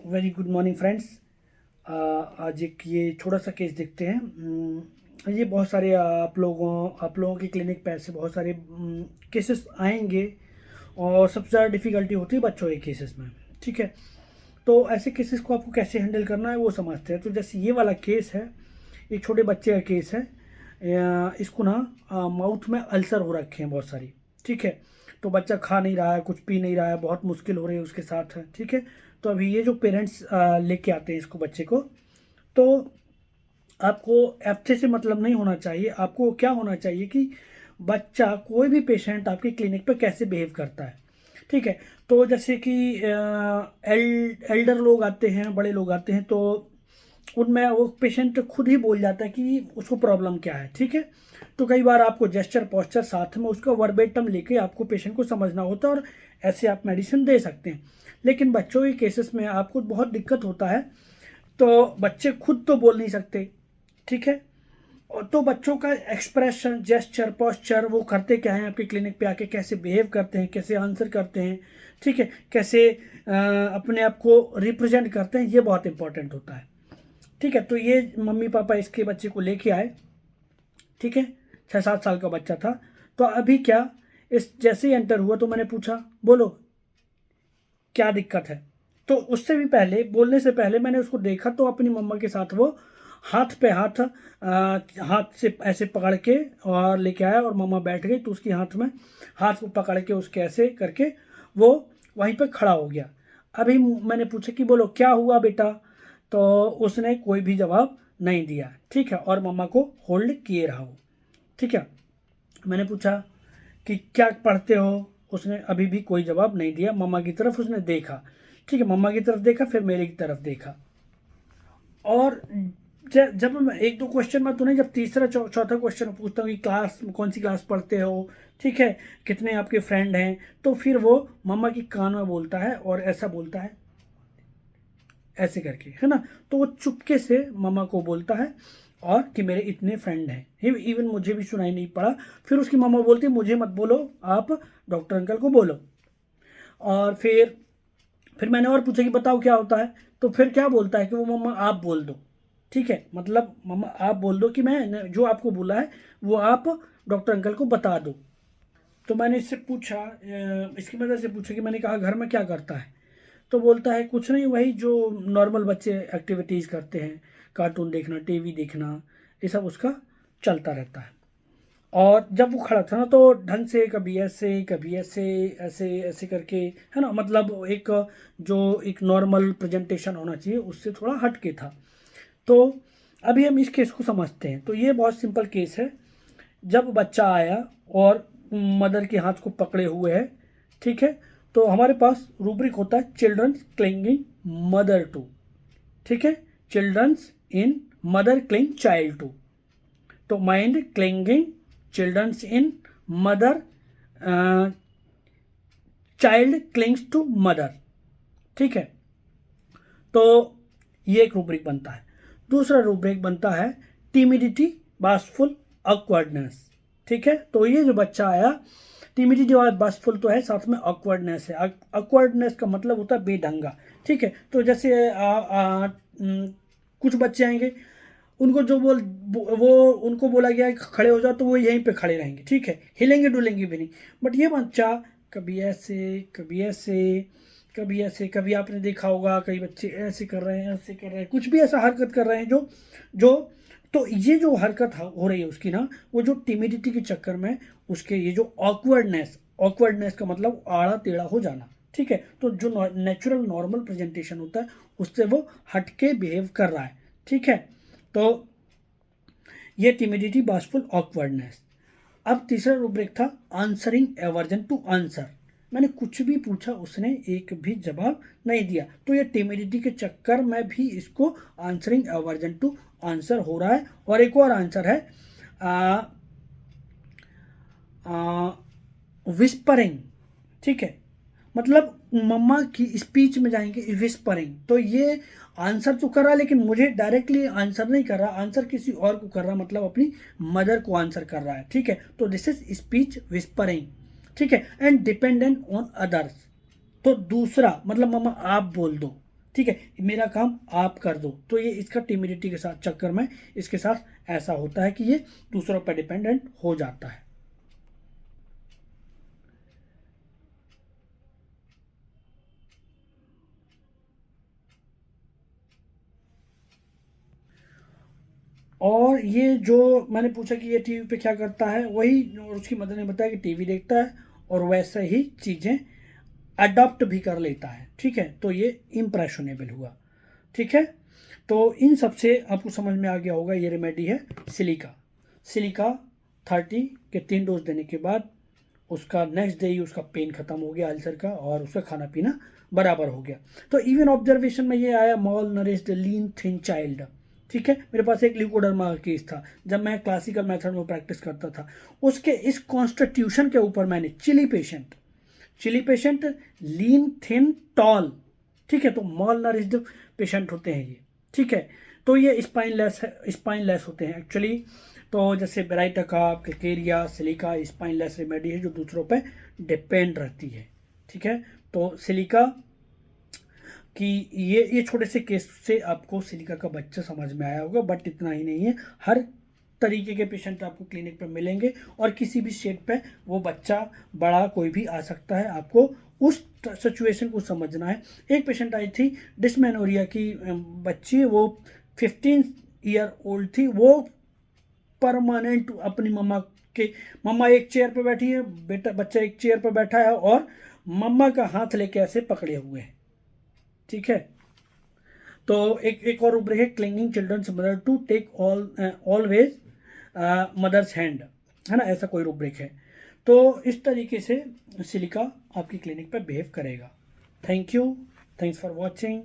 Very good morning friends. आज एक ये छोटा सा केस देखते हैं। ये बहुत सारे आप लोगों की क्लिनिक पे ऐसे बहुत सारे केसेस आएंगे और सबसे ज़्यादा डिफ़िकल्टी होती है बच्चों के केसेस में। ठीक है, तो ऐसे केसेस को आपको कैसे हैंडल करना है वो समझते हैं। तो जैसे ये वाला केस है, एक छोटे बच्चे का केस है। इसको ना माउथ में अल्सर हो रखे हैं बहुत सारी। ठीक है, तो बच्चा खा नहीं रहा है, कुछ पी नहीं रहा है, बहुत मुश्किल हो रही है उसके साथ। ठीक है, तो अभी ये जो पेरेंट्स लेके आते हैं इसको, बच्चे को, तो आपको अच्छे से मतलब नहीं होना चाहिए। आपको क्या होना चाहिए कि बच्चा, कोई भी पेशेंट आपकी क्लिनिक पे कैसे बिहेव करता है। ठीक है, तो जैसे कि एल्डर लोग आते हैं, बड़े लोग आते हैं, तो उनमें वो पेशेंट खुद ही बोल जाता है कि उसको प्रॉब्लम क्या है। ठीक है, तो कई बार आपको जेस्चर पोस्चर साथ में उसका वर्बेटम लेके आपको पेशेंट को समझना होता है और ऐसे आप मेडिसिन दे सकते हैं। लेकिन बच्चों के केसेस में आपको बहुत दिक्कत होता है, तो बच्चे खुद तो बोल नहीं सकते। ठीक है, और तो बच्चों का एक्सप्रेशन, जेस्चर, पोस्चर वो करते क्या है, आपके क्लिनिक पे आके कैसे बिहेव करते हैं, कैसे आंसर करते हैं, ठीक है, कैसे अपने आप को रिप्रेजेंट करते हैं, ये बहुत इंपॉर्टेंट होता है। ठीक है, तो ये मम्मी पापा इसके बच्चे को लेके आए। ठीक है, 6-7 साल का बच्चा था। तो अभी क्या, इस जैसे ही एंटर हुआ तो मैंने पूछा, बोलो क्या दिक्कत है। तो उससे भी पहले, बोलने से पहले मैंने उसको देखा, तो अपनी मम्मा के साथ वो हाथ पे हाथ, हाथ से ऐसे पकड़ के और लेके आया और मम्मा बैठ गई, तो उसके हाथ में हाथ को पकड़ के उसके ऐसे करके वो वहीं पे खड़ा हो गया। अभी मैंने पूछा कि बोलो क्या हुआ बेटा, तो उसने कोई भी जवाब नहीं दिया। ठीक है, और मम्मा को होल्ड किए रहा वो। ठीक है, मैंने पूछा कि क्या पढ़ते हो, उसने अभी भी कोई जवाब नहीं दिया। मम्मा की तरफ उसने देखा। ठीक है, मम्मा की तरफ देखा, फिर मेरी की तरफ देखा। और जब मैं एक दो क्वेश्चन में तो नहीं, जब तीसरा चौथा क्वेश्चन पूछता हूँ कि क्लास कौन सी क्लास पढ़ते हो, ठीक है, कितने आपके फ्रेंड हैं, तो फिर वो मम्मा की कान में बोलता है और ऐसा बोलता है, ऐसे करके, है ना। तो वो चुपके से मम्मा को बोलता है और कि मेरे इतने फ्रेंड हैं। इवन मुझे भी सुनाई नहीं पड़ा। फिर उसकी मम्मा बोलती है, मुझे मत बोलो, आप डॉक्टर अंकल को बोलो। और फिर मैंने और पूछा कि बताओ क्या होता है। तो फिर क्या बोलता है कि वो मम्मा आप बोल दो। ठीक है, मतलब मम्मा आप बोल दो कि मैं जो आपको बोला है वो आप डॉक्टर अंकल को बता दो। तो मैंने इससे पूछा, इसकी मदद से पूछा कि मैंने कहा घर में क्या करता है। तो बोलता है कुछ नहीं, वही जो नॉर्मल बच्चे एक्टिविटीज़ करते हैं, कार्टून देखना, टीवी देखना, ये सब उसका चलता रहता है। और जब वो खड़ा था ना, तो ढंग से कभी ऐसे कभी ऐसे, ऐसे ऐसे करके, है ना, मतलब एक जो एक नॉर्मल प्रेजेंटेशन होना चाहिए उससे थोड़ा हट के था। तो अभी हम इस केस को समझते हैं। तो ये बहुत सिंपल केस है। जब बच्चा आया और मदर के हाथ को पकड़े हुए है, ठीक है, तो हमारे पास रूब्रिक होता है चिल्ड्रंस क्लिंगिंग मदर टू। ठीक है, childrens in mother cling child to. तो mind clinging childrens in mother, child clings to mother. ठीक है, तो ये एक रूब्रिक बनता है। दूसरा रूब्रिक बनता है टिमिडिटी, बासफुल, ऑकवर्डनेस। ठीक है, तो ये जो बच्चा आया, टिमिडिटी और बासफुल तो है, साथ में ऑकवर्डनेस है। ऑकवर्डनेस का मतलब होता है बेढंगा। ठीक है, तो जैसे कुछ बच्चे आएंगे, उनको जो वो उनको बोला गया है कि खड़े हो जाओ, तो वो यहीं पे खड़े रहेंगे। ठीक है, हिलेंगे डुलेंगे भी नहीं। बट ये बच्चा कभी ऐसे, कभी ऐसे, कभी ऐसे, कभी आपने देखा होगा कई बच्चे ऐसे कर रहे हैं, ऐसे कर रहे हैं, कुछ भी ऐसा हरकत कर रहे हैं जो जो तो ये जो हरकत हो रही है उसकी ना, वो जो टिमिडिटी के चक्कर में उसके ये जो ऑकवर्डनेस, ऑकवर्डनेस का मतलब आड़ा टेढ़ा हो जाना। ठीक है, तो जो नेचुरल नॉर्मल प्रेजेंटेशन होता है उससे वो हटके बिहेव कर रहा है। ठीक है, तो ये टिमिडिटी, बाशफुल, ऑकवर्डनेस। अब तीसरा रूब्रिक था आंसरिंग एवर्जन टू आंसर। मैंने कुछ भी पूछा, उसने एक भी जवाब नहीं दिया, तो ये टिमिडिटी के चक्कर में भी इसको आंसरिंग एवर्जन टू आंसर हो रहा है। और एक और आंसर है विस्परिंग। ठीक है, मतलब मम्मा की स्पीच में जाएंगे विस्परिंग, तो ये आंसर तो कर रहा है लेकिन मुझे डायरेक्टली आंसर नहीं कर रहा, आंसर किसी और को कर रहा, मतलब अपनी मदर को आंसर कर रहा है। ठीक है, तो दिस इज स्पीच विस्परिंग। ठीक है, एंड डिपेंडेंट ऑन अदर्स। तो दूसरा मतलब मम्मा आप बोल दो। ठीक है, मेरा काम आप कर दो। तो ये इसका टिमिडिटी के साथ चक्कर में इसके साथ ऐसा होता है कि ये दूसरों पर डिपेंडेंट हो जाता है। और ये जो मैंने पूछा कि ये टीवी पे क्या करता है, वही और उसकी मदर ने बताया कि टीवी देखता है और वैसे ही चीज़ें अडॉप्ट भी कर लेता है। ठीक है, तो ये इम्प्रेशनेबल हुआ। ठीक है, तो इन सब से आपको समझ में आ गया होगा ये रेमेडी है सिलिका। सिलिका 30 के 3 डोज देने के बाद उसका नेक्स्ट डे ही उसका पेन खत्म हो गया अल्सर का, और उसका खाना पीना बराबर हो गया। तो इवन ऑब्जर्वेशन में ये आया मॉल नरिश्ड लीन थिन चाइल्ड। ठीक है, मेरे पास एक ल्यूकोडर्मा का केस था जब मैं क्लासिकल मेथड में प्रैक्टिस करता था। उसके इस कॉन्स्टिट्यूशन के ऊपर मैंने चिली पेशेंट लीन थिन टॉल, ठीक है, तो मॉल नरिश्ड पेशेंट होते हैं ये। ठीक है, तो ये स्पाइनलेस होते हैं एक्चुअली। तो जैसे बेराइटका, क्लकेरिया, सिलिका स्पाइनलेस रेमेडी है जो दूसरों पे डिपेंड रहती है। ठीक है, तो सिलिका कि ये छोटे से केस से आपको सिलिका का बच्चा समझ में आया होगा, बट इतना ही नहीं है, हर तरीके के पेशेंट आपको क्लिनिक पे मिलेंगे और किसी भी स्टेट पे वो बच्चा बड़ा कोई भी आ सकता है। आपको उस सिचुएशन को समझना है। एक पेशेंट आई थी डिस्मेनोरिया की बच्ची, वो 15 ईयर ओल्ड थी। वो परमानेंट अपनी मम्मा एक चेयर पे बैठी है, बच्चा एक चेयर पे बैठा है और मम्मा का हाथ लेके ऐसे पकड़े हुए हैं। ठीक है, तो एक और रूब्रिक है clinging childrens mother to take always mothers hand, है ना, ऐसा कोई रूब्रिक है। तो इस तरीके से सिलिका आपकी क्लिनिक पर बिहेव करेगा। Thank you, thanks for watching.